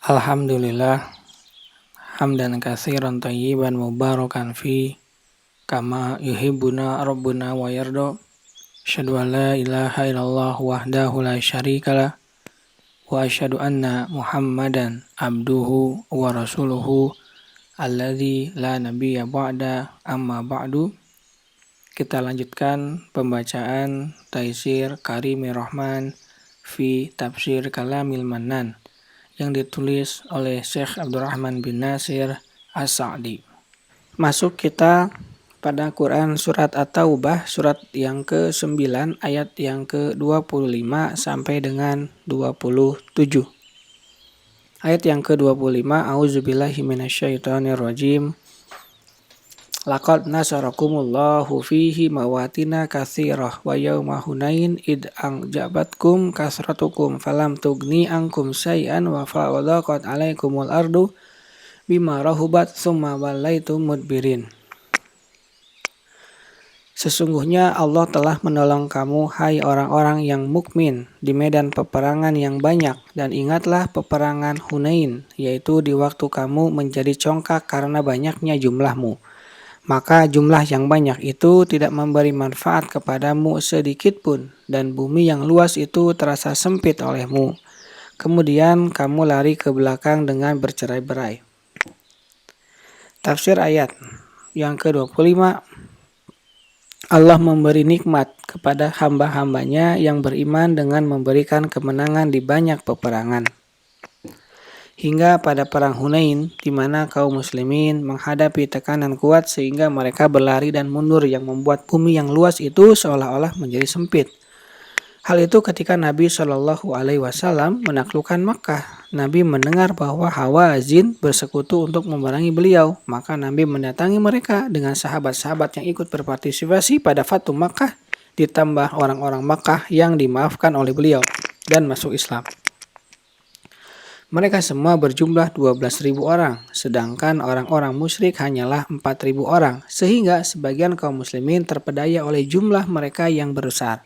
Alhamdulillah hamdan katsiran thayyiban mubarakan fi kama yuhibbuna rabbuna wa yarda. Asyhadu an la ilaha illallah wahdahu la syarikalah wa asyhadu anna Muhammadan abduhu wa rasuluhu alladzi la nabiyya ba'da amma ba'du. Kita lanjutkan pembacaan Taisir Karimir Rahman fi Tafsir Kalamil Mannan yang ditulis oleh Syekh Abdurrahman bin Nasir As-Sa'di. Masuk kita pada Quran surat At-Taubah surat yang ke-9 ayat yang ke-25 sampai dengan 27. Ayat yang ke-25, A'udzubillahi minasyaitonirrajim. Laqad nasarakumullahu fihi mawatina katsirah wa yauma hunain id anjabatkum kasratukum falam tugni ankum syai'an wa fa'adaqat 'alaikumul ardu bima rahubat tsumma wallaitum mudbirin. Sesungguhnya Allah telah menolong kamu, hai orang-orang yang mukmin, di medan peperangan yang banyak, dan ingatlah peperangan Hunain, yaitu di waktu kamu menjadi congkak karena banyaknya jumlahmu. Maka jumlah yang banyak itu tidak memberi manfaat kepadamu sedikit pun, dan bumi yang luas itu terasa sempit olehmu. Kemudian kamu lari ke belakang dengan bercerai-berai. Tafsir ayat yang ke-25. Allah memberi nikmat kepada hamba-hambanya yang beriman dengan memberikan kemenangan di banyak peperangan. Hingga pada perang Hunain, di mana kaum muslimin menghadapi tekanan kuat sehingga mereka berlari dan mundur yang membuat bumi yang luas itu seolah-olah menjadi sempit. Hal itu ketika Nabi Shallallahu Alaihi Wasallam menaklukkan Makkah. Nabi mendengar bahwa Hawazin bersekutu untuk memerangi beliau. Maka Nabi mendatangi mereka dengan sahabat-sahabat yang ikut berpartisipasi pada Fatu Makkah, ditambah orang-orang Makkah yang dimaafkan oleh beliau dan masuk Islam. Mereka semua berjumlah 12.000 orang, sedangkan orang-orang musyrik hanyalah 4.000 orang, sehingga sebagian kaum muslimin terpedaya oleh jumlah mereka yang besar.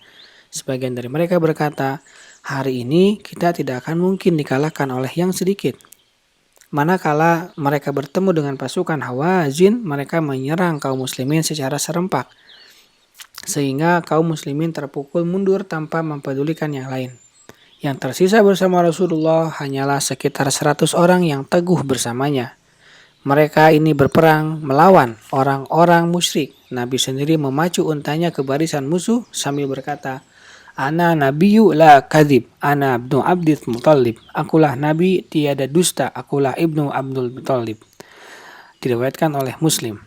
Sebagian dari mereka berkata, hari ini kita tidak akan mungkin dikalahkan oleh yang sedikit. Manakala mereka bertemu dengan pasukan Hawazin, mereka menyerang kaum muslimin secara serempak, sehingga kaum muslimin terpukul mundur tanpa mempedulikan yang lain. Yang tersisa bersama Rasulullah hanyalah sekitar 100 orang yang teguh bersamanya. Mereka ini berperang melawan orang-orang musyrik. Nabi sendiri memacu untanya ke barisan musuh sambil berkata, Ana nabiyyu la kadhib, ana ibnu Abdul Muthalib. Akulah nabi, tiada dusta, akulah ibnu Abdul Muthalib. Diriwayatkan oleh Muslim.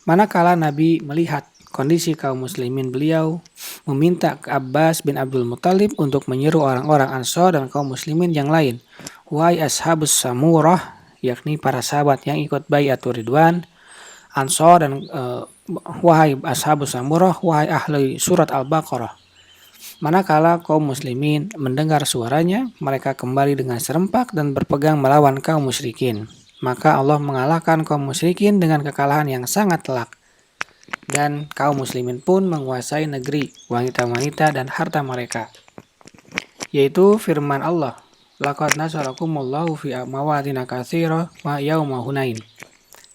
Manakala Nabi melihat kondisi kaum muslimin, beliau meminta ke Abbas bin Abdul Muthalib untuk menyeru orang-orang Ansor dan kaum muslimin yang lain. Wahai ashabus samurah, yakni para sahabat yang ikut bai'atur ridwan, Ansor dan wahai ashabus samurah, wahai ahli surat Al-Baqarah. Manakala kaum muslimin mendengar suaranya, mereka kembali dengan serempak dan berpegang melawan kaum musyrikin. Maka Allah mengalahkan kaum musyrikin dengan kekalahan yang sangat telak. Dan kaum muslimin pun menguasai negeri, wanita-wanita dan harta mereka. Yaitu firman Allah, Laqad nasarakumullahu fi mawatina katsirah wa yauma Hunain.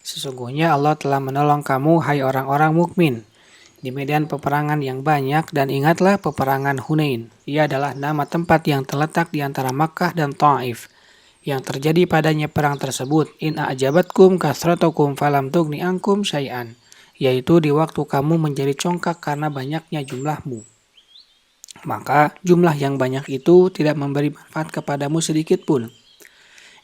Sesungguhnya Allah telah menolong kamu, hai orang-orang mukmin, di medan peperangan yang banyak, dan ingatlah peperangan Hunain. Ia adalah nama tempat yang terletak di antara Makkah dan Taif. Yang terjadi padanya perang tersebut, in a'jabatkum kasratukum falam tugni ankum syai'an, yaitu di waktu kamu menjadi congkak karena banyaknya jumlahmu. Maka jumlah yang banyak itu tidak memberi manfaat kepadamu sedikit pun.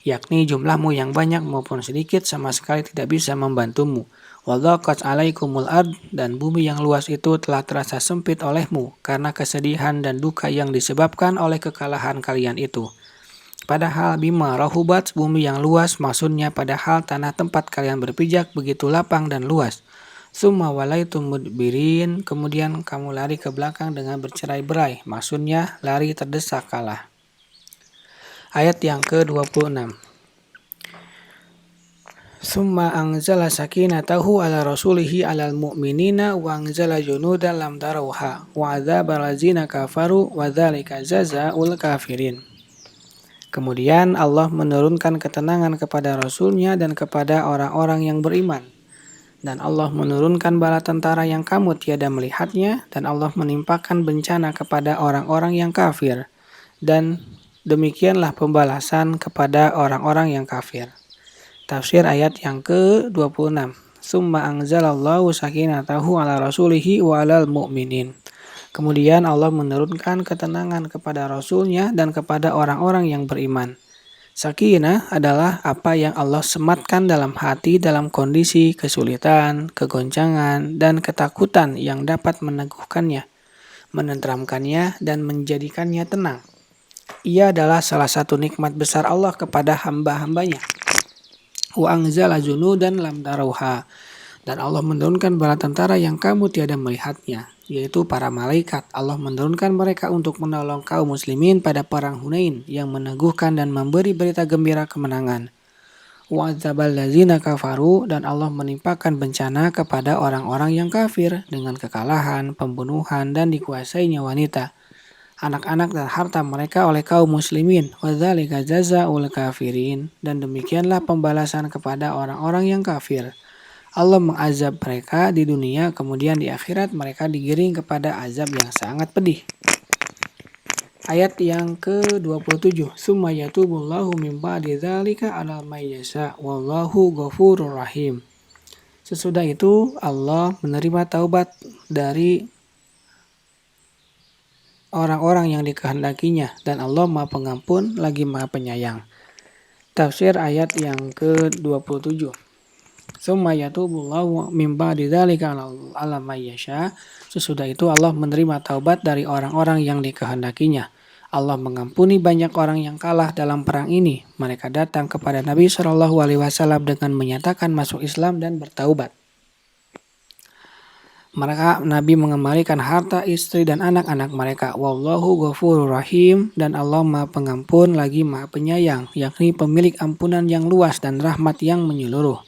Yakni jumlahmu yang banyak maupun sedikit sama sekali tidak bisa membantumu. Wadaqat 'alaikumul ard, dan bumi yang luas itu telah terasa sempit olehmu karena kesedihan dan duka yang disebabkan oleh kekalahan kalian itu. Padahal bima rahubat, bumi yang luas maksudnya padahal tanah tempat kalian berpijak begitu lapang dan luas. Tsumma walaitum mudbirin, kemudian kamu lari ke belakang dengan bercerai-berai, maksudnya lari terdesak kalah. Ayat yang ke-26. Tsumma anzala sakinatahu ala rasulihi alal mu'minina wa anzala junudan lam tarawha wa adzaba allazina kafaru wa dzalika jazaa'ul kafirin. Kemudian Allah menurunkan ketenangan kepada Rasul-Nya dan kepada orang-orang yang beriman. Dan Allah menurunkan bala tentara yang kamu tiada melihatnya, dan Allah menimpakan bencana kepada orang-orang yang kafir. Dan demikianlah pembalasan kepada orang-orang yang kafir. Tafsir ayat yang ke-26. Summa anzalallahu sakinatahu ala rasulihi wa alal mu'minin. Kemudian Allah menurunkan ketenangan kepada Rasul-Nya dan kepada orang-orang yang beriman. Sakinah adalah apa yang Allah sematkan dalam hati dalam kondisi kesulitan, kegoncangan, dan ketakutan yang dapat meneguhkannya, menenteramkannya, dan menjadikannya tenang. Ia adalah salah satu nikmat besar Allah kepada hamba-hambanya. Wa anzala junudan lam tarauha. Dan Allah menurunkan bala tentara yang kamu tiada melihatnya, yaitu para malaikat. Allah menurunkan mereka untuk menolong kaum muslimin pada perang Hunain yang meneguhkan dan memberi berita gembira kemenangan. Wa'adzabal ladzina kafaru, dan Allah menimpakan bencana kepada orang-orang yang kafir dengan kekalahan, pembunuhan, dan dikuasainya wanita, anak-anak dan harta mereka oleh kaum muslimin. Wadzalika jazaa'ul kafirin, dan demikianlah pembalasan kepada orang-orang yang kafir. Allah mengazab mereka di dunia, kemudian di akhirat mereka digiring kepada azab yang sangat pedih. Ayat yang ke-27. Summa yatubullahu min ba'di dzalika 'alal may yasha wallahu ghafurur rahim. Sesudah itu Allah menerima taubat dari orang-orang yang dikehendakinya, dan Allah Maha Pengampun lagi Maha Penyayang. Tafsir ayat yang ke-27. Summa yatubullahu min ba'di dzalika 'ala may yasha. Sesudah itu Allah menerima taubat dari orang-orang yang dikehendakinya. Allah mengampuni banyak orang yang kalah dalam perang ini. Mereka datang kepada Nabi SAW dengan menyatakan masuk Islam dan bertaubat. Nabi mengembalikan harta, istri, dan anak-anak mereka. Wallahu ghafurur rahim, dan Allah Maha Pengampun lagi Maha Penyayang, yakni pemilik ampunan yang luas dan rahmat yang menyeluruh.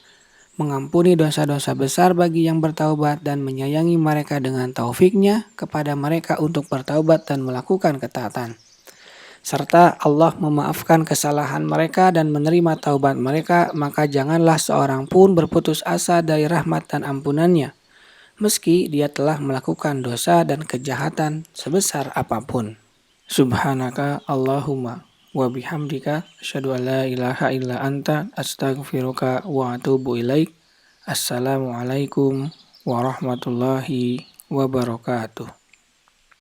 Mengampuni dosa-dosa besar bagi yang bertaubat dan menyayangi mereka dengan taufik-Nya kepada mereka untuk bertaubat dan melakukan ketaatan. Serta Allah memaafkan kesalahan mereka dan menerima taubat mereka, maka janganlah seorang pun berputus asa dari rahmat dan ampunan-Nya, meski dia telah melakukan dosa dan kejahatan sebesar apapun. Subhanaka Allahumma wa bihamdika asyhadu an la ilaha illa anta astaghfiruka wa atubu ilaik. Assalamualaikum warahmatullahi wabarakatuh.